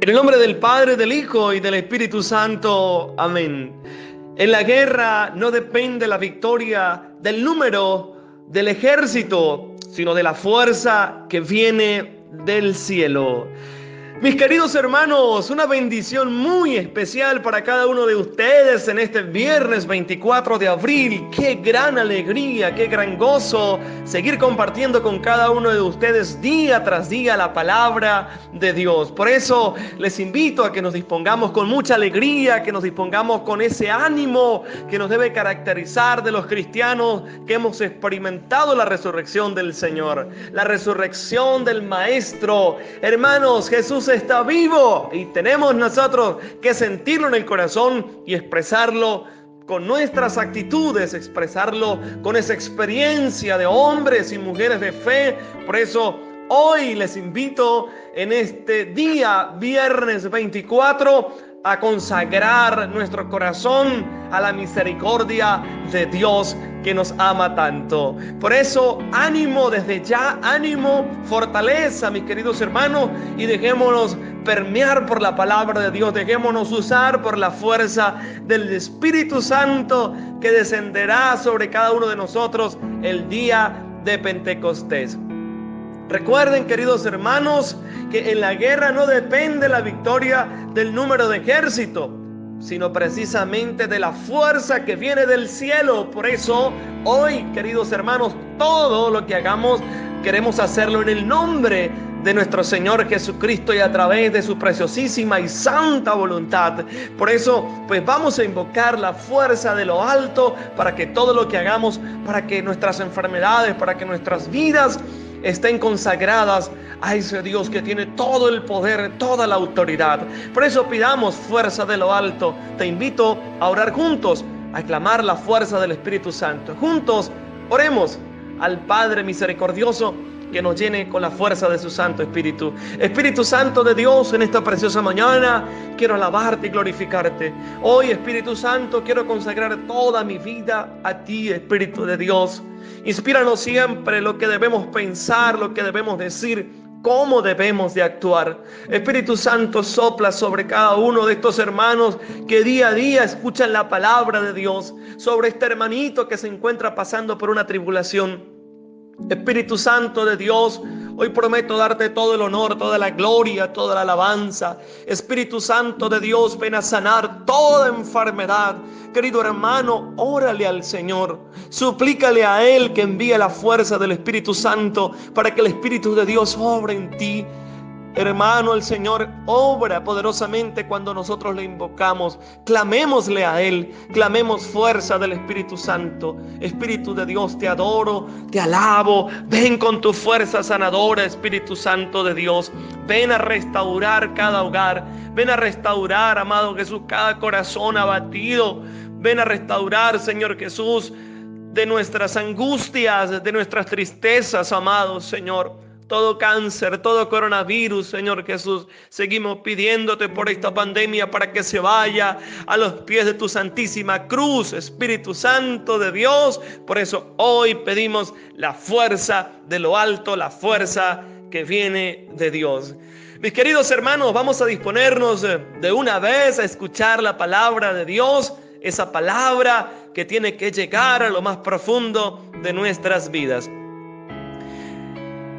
En el nombre del Padre, del Hijo y del Espíritu Santo. Amén. En la guerra no depende la victoria del número del ejército, sino de la fuerza que viene del cielo. Mis queridos hermanos, una bendición muy especial para cada uno de ustedes en este viernes 24 de abril. Qué gran alegría, qué gran gozo seguir compartiendo con cada uno de ustedes día tras día la palabra de Dios. Por eso les invito a que nos dispongamos con mucha alegría, que nos dispongamos con ese ánimo que nos debe caracterizar de los cristianos que hemos experimentado la resurrección del Señor, la resurrección del Maestro. Hermanos, Jesús está vivo y tenemos nosotros que sentirlo en el corazón y expresarlo con nuestras actitudes, expresarlo con esa experiencia de hombres y mujeres de fe. Por eso hoy les invito en este día, viernes 24, a consagrar nuestro corazón a la misericordia de Dios que nos ama tanto. Por eso, ánimo desde ya, ánimo, fortaleza, mis queridos hermanos, y dejémonos permear por la palabra de Dios, dejémonos usar por la fuerza del Espíritu Santo que descenderá sobre cada uno de nosotros el día de Pentecostés. Recuerden, queridos hermanos, que en la guerra no depende la victoria del número de ejército, sino precisamente de la fuerza que viene del cielo. Por eso, hoy, queridos hermanos, todo lo que hagamos, queremos hacerlo en el nombre de nuestro Señor Jesucristo y a través de su preciosísima y santa voluntad. Por eso, pues vamos a invocar la fuerza de lo alto para que todo lo que hagamos, para que nuestras enfermedades, para que nuestras vidas estén consagradas a ese Dios que tiene todo el poder, toda la autoridad. Por eso pidamos fuerza de lo alto. Te invito a orar juntos, a clamar la fuerza del Espíritu Santo. Juntos oremos al Padre misericordioso que nos llene con la fuerza de su Santo Espíritu. Espíritu Santo de Dios, en esta preciosa mañana quiero alabarte y glorificarte. Hoy, Espíritu Santo, quiero consagrar toda mi vida a ti, Espíritu de Dios. Inspíranos siempre lo que debemos pensar, lo que debemos decir, cómo debemos de actuar. Espíritu Santo, sopla sobre cada uno de estos hermanos que día a día escuchan la palabra de Dios, sobre este hermanito que se encuentra pasando por una tribulación. Espíritu Santo de Dios, hoy prometo darte todo el honor, toda la gloria, toda la alabanza. Espíritu Santo de Dios, ven a sanar toda enfermedad. Querido hermano, órale al Señor, suplícale a Él que envíe la fuerza del Espíritu Santo para que el Espíritu de Dios obre en ti. Hermano, el Señor obra poderosamente cuando nosotros le invocamos. Clamémosle a Él, clamemos fuerza del Espíritu Santo. Espíritu de Dios, te adoro, te alabo. Ven con tu fuerza sanadora, Espíritu Santo de Dios. Ven a restaurar cada hogar. Ven a restaurar, amado Jesús, cada corazón abatido. Ven a restaurar, Señor Jesús, de nuestras angustias, de nuestras tristezas, amado Señor. Todo cáncer, todo coronavirus, Señor Jesús, seguimos pidiéndote por esta pandemia para que se vaya a los pies de tu santísima cruz, Espíritu Santo de Dios. Por eso hoy pedimos la fuerza de lo alto, la fuerza que viene de Dios. Mis queridos hermanos, vamos a disponernos de una vez a escuchar la palabra de Dios, esa palabra que tiene que llegar a lo más profundo de nuestras vidas.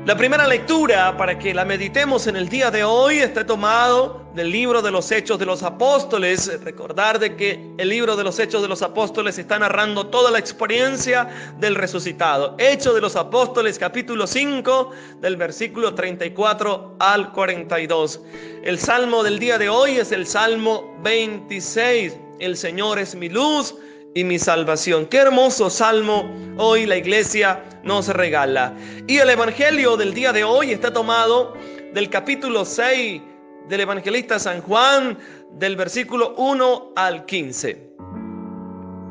La primera lectura, para que la meditemos en el día de hoy, está tomado del libro de los Hechos de los Apóstoles. Recordar de que el libro de los Hechos de los Apóstoles está narrando toda la experiencia del resucitado. Hechos de los Apóstoles, capítulo 5, del versículo 34 al 42. El salmo del día de hoy es el Salmo 26. El Señor es mi luz y mi salvación. Qué hermoso salmo hoy la iglesia nos regala. Y el evangelio del día de hoy está tomado del capítulo 6 del evangelista San Juan, del versículo 1 al 15.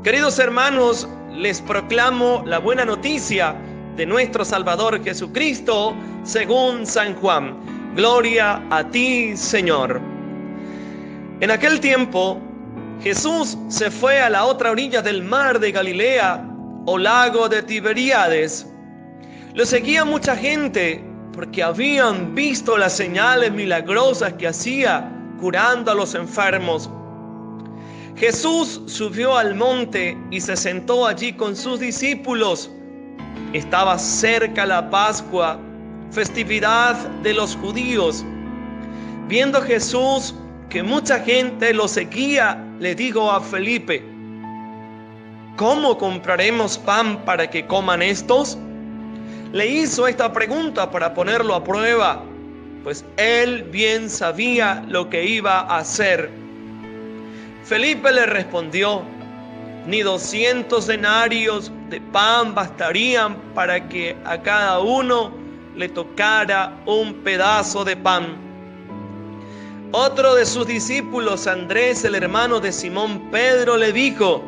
Queridos hermanos, les proclamo la buena noticia de nuestro Salvador Jesucristo según San Juan. Gloria a ti, Señor. En aquel tiempo, Jesús se fue a la otra orilla del mar de Galilea, o lago de Tiberíades. Lo seguía mucha gente porque habían visto las señales milagrosas que hacía curando a los enfermos. Jesús subió al monte y se sentó allí con sus discípulos. Estaba cerca la Pascua, festividad de los judíos. Viendo Jesús que mucha gente lo seguía, le dijo a Felipe: ¿cómo compraremos pan para que coman estos? Le hizo esta pregunta para ponerlo a prueba, pues él bien sabía lo que iba a hacer. Felipe le respondió: ni 200 denarios de pan bastarían para que a cada uno le tocara un pedazo de pan. Otro de sus discípulos, Andrés, el hermano de Simón Pedro, le dijo: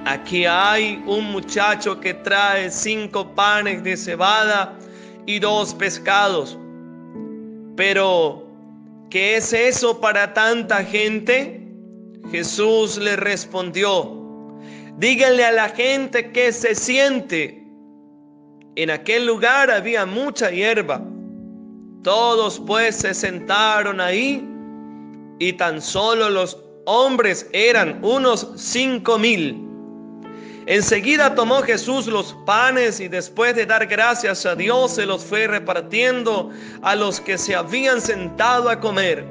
aquí hay un muchacho que trae 5 panes de cebada y 2 pescados. Pero, ¿qué es eso para tanta gente? Jesús le respondió: díganle a la gente que se siente. En aquel lugar había mucha hierba. Todos pues se sentaron ahí, y tan solo los hombres eran unos 5,000. Enseguida tomó Jesús los panes y después de dar gracias a Dios se los fue repartiendo a los que se habían sentado a comer.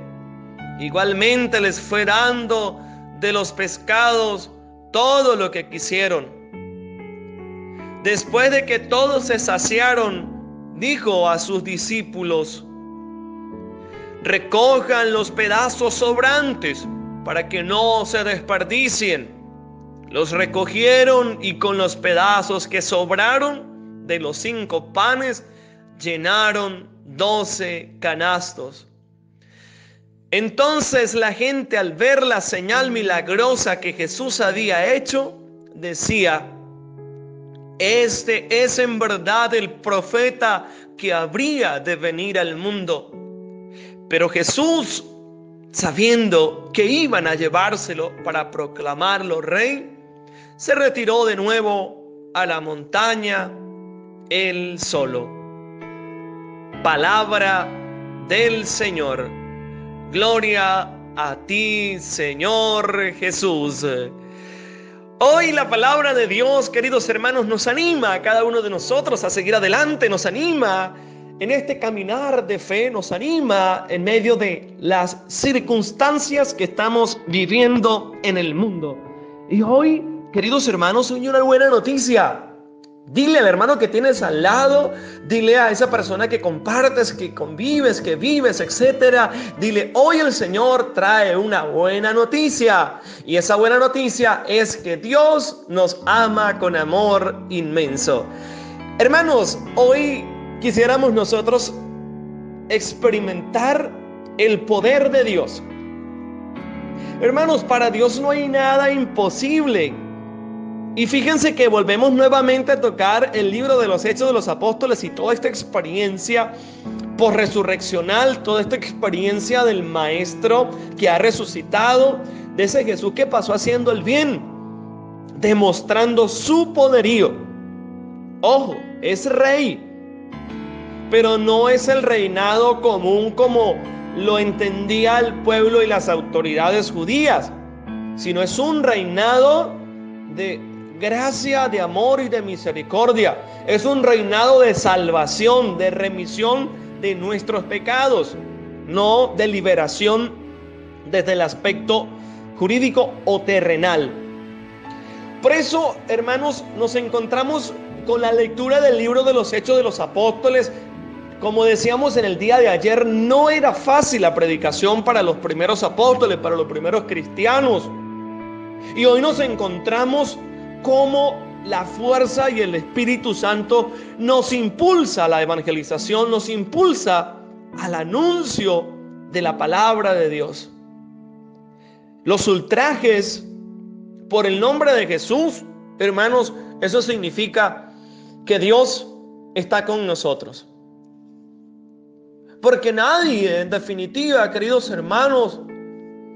Igualmente les fue dando de los pescados todo lo que quisieron. Después de que todos se saciaron, dijo a sus discípulos: recojan los pedazos sobrantes para que no se desperdicien. Los recogieron y con los pedazos que sobraron de los 5 panes llenaron 12 canastos. Entonces la gente, al ver la señal milagrosa que Jesús había hecho, decía: este es en verdad el profeta que habría de venir al mundo. Pero Jesús, sabiendo que iban a llevárselo para proclamarlo rey, se retiró de nuevo a la montaña él solo. Palabra del Señor. Gloria a ti, Señor Jesús. Hoy la palabra de Dios, queridos hermanos, nos anima a cada uno de nosotros a seguir adelante, nos anima en este caminar de fe, nos anima en medio de las circunstancias que estamos viviendo en el mundo. Y hoy, queridos hermanos, hay una buena noticia. Dile al hermano que tienes al lado, dile a esa persona que compartes, que convives, que vives, etcétera. Dile: hoy el Señor trae una buena noticia. Y esa buena noticia es que Dios nos ama con amor inmenso. Hermanos, hoy quisiéramos nosotros experimentar el poder de Dios. Hermanos, para Dios no hay nada imposible. Y fíjense que volvemos nuevamente a tocar el libro de los Hechos de los Apóstoles y toda esta experiencia posresurreccional, toda esta experiencia del Maestro que ha resucitado, de ese Jesús que pasó haciendo el bien, demostrando su poderío. Ojo, es rey, pero no es el reinado común como lo entendía el pueblo y las autoridades judías, sino es un reinado de gracia, de amor y de misericordia. Es un reinado de salvación, de remisión de nuestros pecados, no de liberación desde el aspecto jurídico o terrenal. Por eso, hermanos, nos encontramos con la lectura del libro de los Hechos de los Apóstoles. Como decíamos en el día de ayer, no era fácil la predicación para los primeros apóstoles, para los primeros cristianos. Y hoy nos encontramos cómo la fuerza y el Espíritu Santo nos impulsa a la evangelización, nos impulsa al anuncio de la palabra de Dios. Los ultrajes por el nombre de Jesús, hermanos, eso significa que Dios está con nosotros. Porque nadie, en definitiva, queridos hermanos,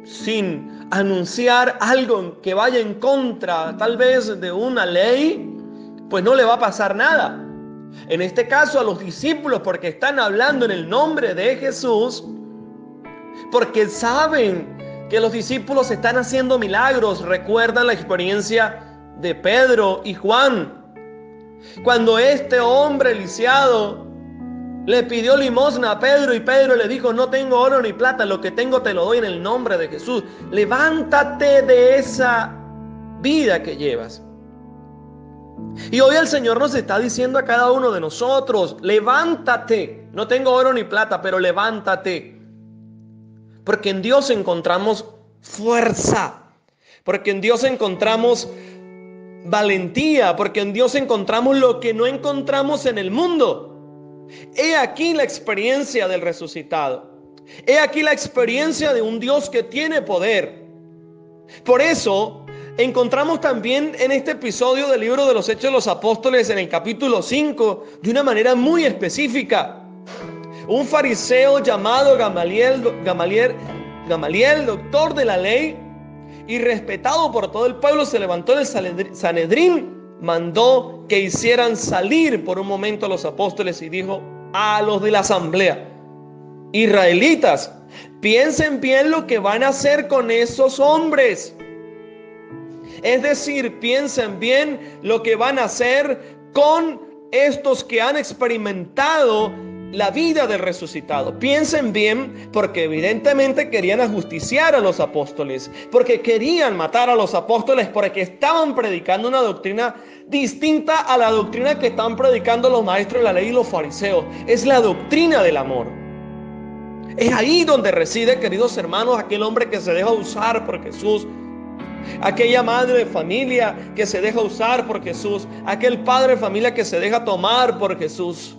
sin anunciar algo que vaya en contra tal vez de una ley, pues no le va a pasar nada. En este caso a los discípulos, porque están hablando en el nombre de Jesús, porque saben que los discípulos están haciendo milagros. Recuerdan la experiencia de Pedro y Juan, cuando este hombre lisiado le pidió limosna a Pedro y Pedro le dijo: no tengo oro ni plata, lo que tengo te lo doy en el nombre de Jesús. Levántate de esa vida que llevas. Y hoy el Señor nos está diciendo a cada uno de nosotros: levántate. No tengo oro ni plata, pero levántate. Porque en Dios encontramos fuerza, porque en Dios encontramos valentía, porque en Dios encontramos lo que no encontramos en el mundo. He aquí la experiencia del resucitado. He aquí la experiencia de un Dios que tiene poder. Por eso encontramos también en este episodio del libro de los Hechos de los Apóstoles, en el capítulo 5, de una manera muy específica, un fariseo llamado Gamaliel, doctor de la ley y respetado por todo el pueblo, se levantó en el Sanedrín, mandó que hicieran salir por un momento a los apóstoles y dijo a los de la asamblea: israelitas, piensen bien lo que van a hacer con esos hombres. Es decir, piensen bien lo que van a hacer con estos que han experimentado la vida del resucitado. Piensen bien, porque evidentemente querían ajusticiar a los apóstoles, porque querían matar a los apóstoles, porque estaban predicando una doctrina distinta a la doctrina que están predicando los maestros de la ley y los fariseos. Es la doctrina del amor. Es ahí donde reside, queridos hermanos, aquel hombre que se deja usar por Jesús, aquella madre de familia que se deja usar por Jesús, aquel padre de familia que se deja tomar por Jesús.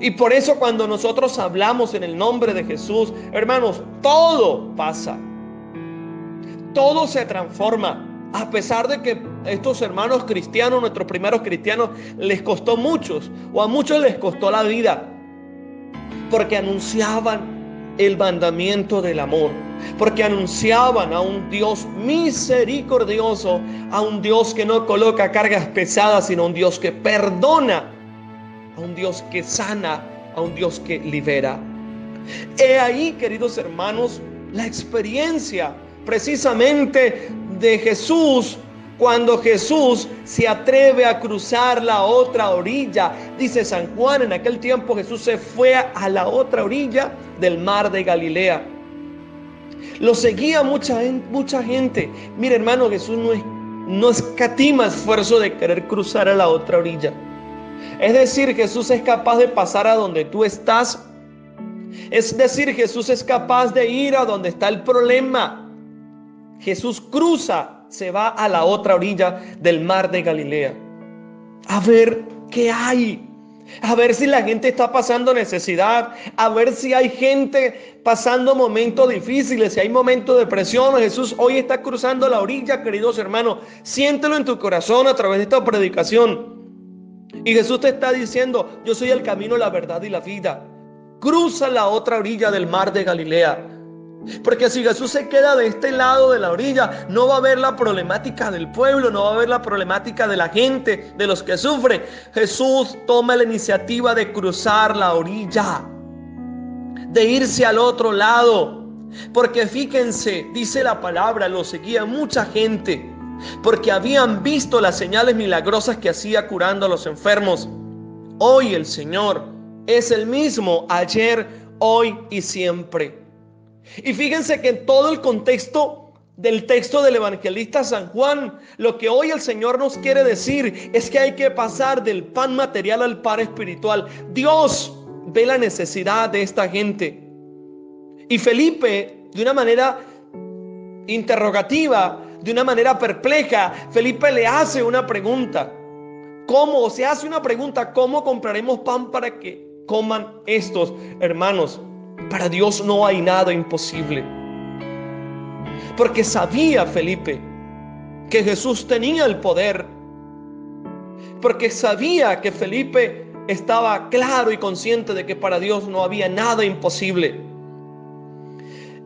Y por eso cuando nosotros hablamos en el nombre de Jesús, hermanos, todo pasa, todo se transforma. A pesar de que estos hermanos cristianos, nuestros primeros cristianos, les costó muchos, o a muchos les costó la vida, porque anunciaban el mandamiento del amor, porque anunciaban a un Dios misericordioso, a un Dios que no coloca cargas pesadas, sino a un Dios que perdona, a un Dios que sana, a un Dios que libera. He ahí, queridos hermanos, la experiencia precisamente de Jesús, cuando Jesús se atreve a cruzar la otra orilla. Dice San Juan: en aquel tiempo Jesús se fue a la otra orilla del mar de Galilea. Lo seguía mucha gente. Mire, hermano, Jesús no escatima esfuerzo de querer cruzar a la otra orilla. Es decir, Jesús es capaz de pasar a donde tú estás. Es decir, Jesús es capaz de ir a donde está el problema. Jesús cruza, se va a la otra orilla del mar de Galilea, a ver qué hay, a ver si la gente está pasando necesidad, a ver si hay gente pasando momentos difíciles, si hay momentos de presión. Jesús hoy está cruzando la orilla, queridos hermanos. Siéntelo en tu corazón a través de esta predicación. Y Jesús te está diciendo: yo soy el camino, la verdad y la vida. Cruza la otra orilla del mar de Galilea. Porque si Jesús se queda de este lado de la orilla, no va a haber la problemática del pueblo, no va a haber la problemática de la gente, de los que sufren. Jesús toma la iniciativa de cruzar la orilla, de irse al otro lado. Porque fíjense, dice la palabra, lo seguía mucha gente, porque habían visto las señales milagrosas que hacía curando a los enfermos. Hoy el Señor es el mismo, ayer, hoy y siempre. Y fíjense que en todo el contexto del texto del evangelista San Juan, lo que hoy el Señor nos quiere decir es que hay que pasar del pan material al pan espiritual. Dios ve la necesidad de esta gente. Y Felipe, de una manera interrogativa, de una manera perpleja, Felipe le hace una pregunta. ¿Cómo? Se hace una pregunta: ¿cómo compraremos pan para que coman estos hermanos? Para Dios no hay nada imposible. Porque sabía Felipe que Jesús tenía el poder. Porque sabía que Felipe estaba claro y consciente de que para Dios no había nada imposible.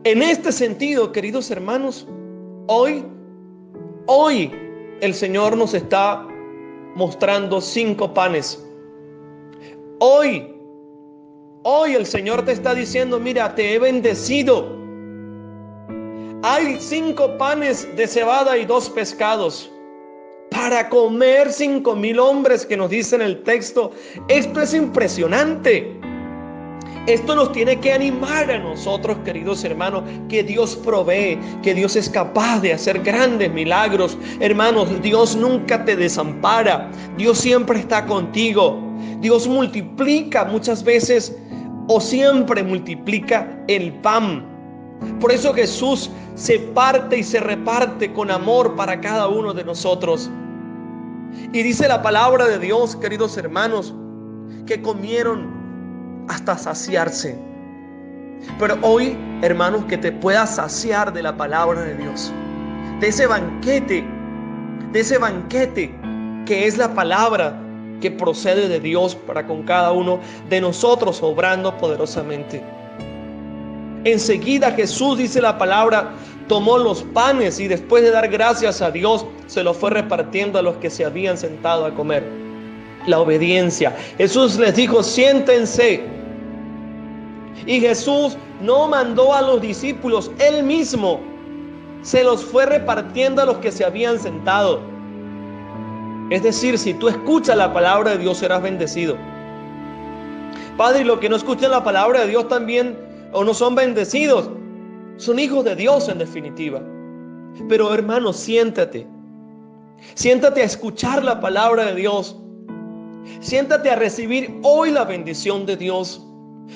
En este sentido, queridos hermanos, hoy el Señor nos está mostrando 5 panes. Hoy Hoy el Señor te está diciendo, mira, te he bendecido. Hay 5 panes de cebada y 2 pescados para comer 5,000 hombres, que nos dice en el texto. Esto es impresionante. Esto nos tiene que animar a nosotros, queridos hermanos, que Dios provee, que Dios es capaz de hacer grandes milagros. Hermanos, Dios nunca te desampara. Dios siempre está contigo. Dios multiplica muchas veces o siempre multiplica el pan. Por eso Jesús se parte y se reparte con amor para cada uno de nosotros. Y dice la palabra de Dios, queridos hermanos, que comieron hasta saciarse. Pero hoy, hermanos, que te puedas saciar de la palabra de Dios, de ese banquete que es la palabra que procede de Dios para con cada uno de nosotros, obrando poderosamente. Enseguida Jesús, dice la palabra, tomó los panes y después de dar gracias a Dios, se los fue repartiendo a los que se habían sentado a comer. La obediencia. Jesús les dijo, siéntense. Y Jesús no mandó a los discípulos, Él mismo se los fue repartiendo a los que se habían sentado. Es decir, si tú escuchas la palabra de Dios, serás bendecido. Padre, y los que no escuchan la palabra de Dios también, o no son bendecidos, son hijos de Dios en definitiva. Pero hermano, siéntate a escuchar la palabra de Dios. Siéntate a recibir hoy la bendición de Dios.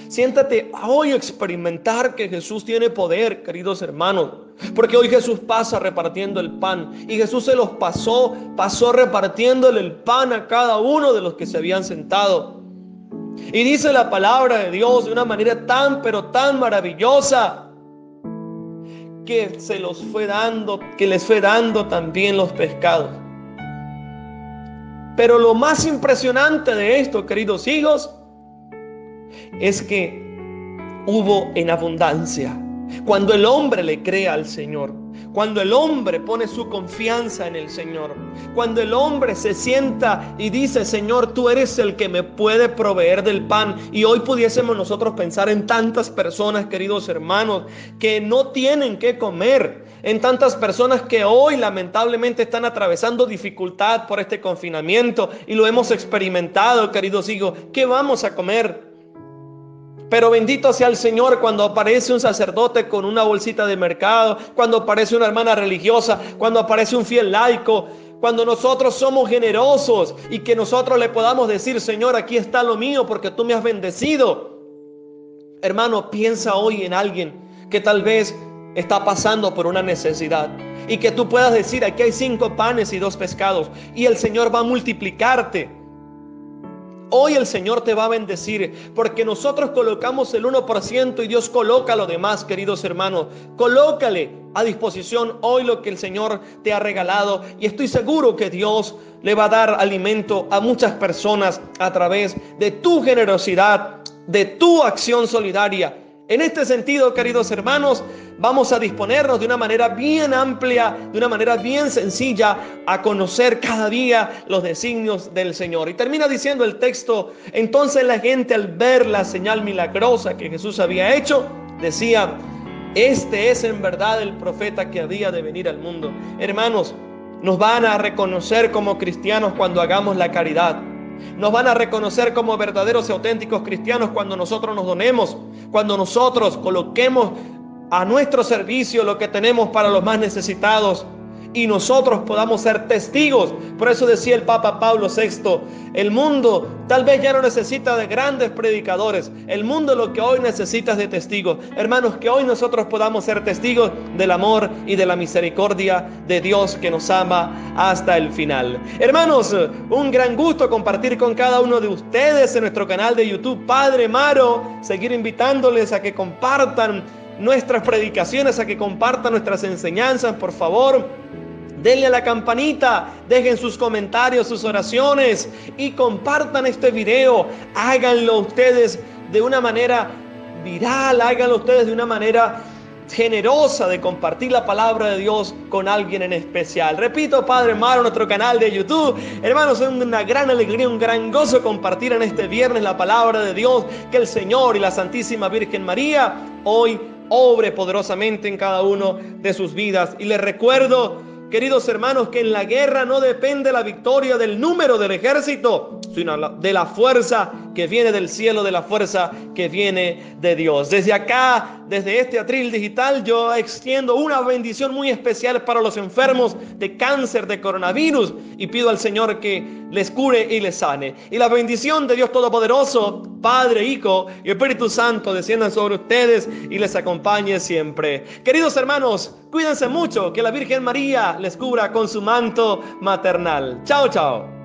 Siéntate a hoy experimentar que Jesús tiene poder, queridos hermanos. Porque hoy Jesús pasa repartiendo el pan. Y Jesús se los pasó repartiéndole el pan a cada uno de los que se habían sentado. Y dice la palabra de Dios de una manera tan, pero tan maravillosa, que les fue dando también los pescados. Pero lo más impresionante de esto, queridos hijos, es que hubo en abundancia. Cuando el hombre le cree al Señor, cuando el hombre pone su confianza en el Señor, cuando el hombre se sienta y dice, Señor, tú eres el que me puede proveer del pan. Y hoy pudiésemos nosotros pensar en tantas personas, queridos hermanos, que no tienen que comer, en tantas personas que hoy lamentablemente están atravesando dificultad por este confinamiento, y lo hemos experimentado, queridos hijos. ¿Qué vamos a comer? Pero bendito sea el Señor cuando aparece un sacerdote con una bolsita de mercado, cuando aparece una hermana religiosa, cuando aparece un fiel laico, cuando nosotros somos generosos y que nosotros le podamos decir, Señor, aquí está lo mío porque tú me has bendecido. Hermano, piensa hoy en alguien que tal vez está pasando por una necesidad y que tú puedas decir, aquí hay 5 panes y 2 pescados y el Señor va a multiplicarte. Hoy el Señor te va a bendecir porque nosotros colocamos el 1% y Dios coloca lo demás, queridos hermanos. Colócale a disposición hoy lo que el Señor te ha regalado y estoy seguro que Dios le va a dar alimento a muchas personas a través de tu generosidad, de tu acción solidaria. En este sentido, queridos hermanos, vamos a disponernos de una manera bien amplia, de una manera bien sencilla, a conocer cada día los designios del Señor. Y termina diciendo el texto, entonces la gente al ver la señal milagrosa que Jesús había hecho, decía, este es en verdad el profeta que había de venir al mundo. Hermanos, nos van a reconocer como cristianos cuando hagamos la caridad. Nos van a reconocer como verdaderos y auténticos cristianos cuando nosotros nos donemos, cuando nosotros coloquemos a nuestro servicio lo que tenemos para los más necesitados y nosotros podamos ser testigos. Por eso decía el Papa Pablo VI, el mundo tal vez ya no necesita de grandes predicadores, el mundo lo que hoy necesita es de testigos. Hermanos, que hoy nosotros podamos ser testigos del amor y de la misericordia de Dios que nos ama hasta el final. Hermanos, un gran gusto compartir con cada uno de ustedes en nuestro canal de YouTube Padre Maro, seguir invitándoles a que compartan nuestras predicaciones, a que compartan nuestras enseñanzas, por favor. Denle a la campanita, dejen sus comentarios, sus oraciones y compartan este video. Háganlo ustedes de una manera viral, háganlo ustedes de una manera generosa de compartir la palabra de Dios con alguien en especial. Repito, Padre Amado, nuestro canal de YouTube. Hermanos, es una gran alegría, un gran gozo compartir en este viernes la palabra de Dios. Que el Señor y la Santísima Virgen María hoy obre poderosamente en cada uno de sus vidas. Y les recuerdo, queridos hermanos, que en la guerra no depende la victoria del número del ejército, sino de la fuerza que viene del cielo, de la fuerza que viene de Dios. Desde acá, desde este atril digital, yo extiendo una bendición muy especial para los enfermos de cáncer, de coronavirus, y pido al Señor que les cure y les sane. Y la bendición de Dios Todopoderoso, Padre, Hijo y Espíritu Santo, desciendan sobre ustedes y les acompañe siempre. Queridos hermanos, cuídense mucho, que la Virgen María les cubra con su manto maternal. Chao, chao.